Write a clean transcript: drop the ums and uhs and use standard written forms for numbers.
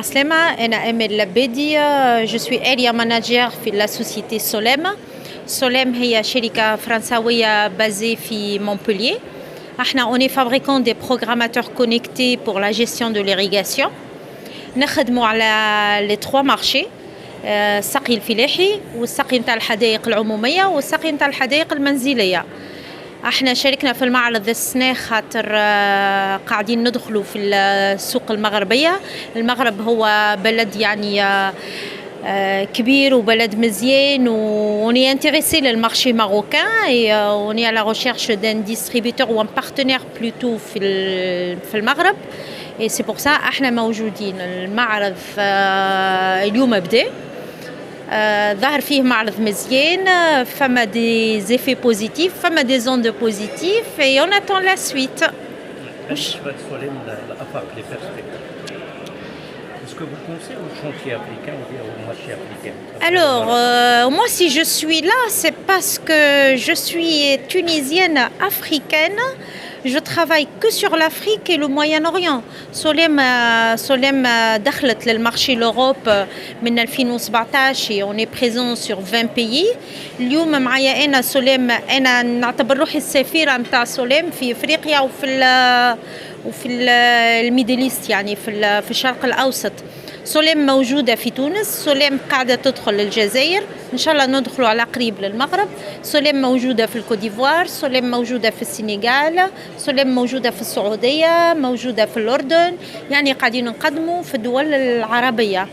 عسلامة. أنا أمل لبيدي، جو سوي اريا ماناجير في لا سوسيتي سوليم. سوليم هي شركة فرنساوية بازي في مونبولييه. احنا اوني فابريكون دي بروغراماتور كونيكتي بور لا جيستيون دو ليريغاسيون. نخدموا على لي تخوا مارشي، السقي الفلاحي والسقي نتاع الحدائق العمومية والسقي نتاع الحدائق المنزلية. احنا شاركنا في المعرض السنة خاطر قاعدين ندخلوا في السوق المغربية. المغرب هو بلد يعني كبير وبلد مزيان، وني انتريسي للمارشي ماروكان، وني على ريشيرش دان ديستريبيتور وان بارتنير بلوتو في المغرب. اي سي بور سا احنا موجودين. المعرض اليوم بدا، ظهر فيه معرض مزيان، فما دي زيفي بوزيتيف، فما دي زوند بوزيتيف، et on attend la suite. بالنسبة لسوليم الآفاق لي بيرسبكتيف، est-ce que vous pensez au chantier africain ou bien au marché africain? Alors, moi si je suis là, c'est parce que je suis tunisienne africaine. Je travaille que sur l'Afrique et le Moyen-Orient. Solem دخلت للمارشي l'Europe من 2017 et on est présent sur 20 pays. اليوم معايا أنا سوليم، أنا نعتبر روحي السفيرة متاع سوليم في إفريقيا وفي الميدليست، يعني في الشرق الأوسط. سوليم موجودة في تونس، سوليم قاعدة تدخل للجزائر، إن شاء الله ندخلوا على قريب للمغرب. سوليم موجودة في الكوديفوار، سوليم موجودة في السنغال، سوليم موجودة في السعودية، موجودة في الأردن، يعني قاعدين نقدموا في الدول العربية.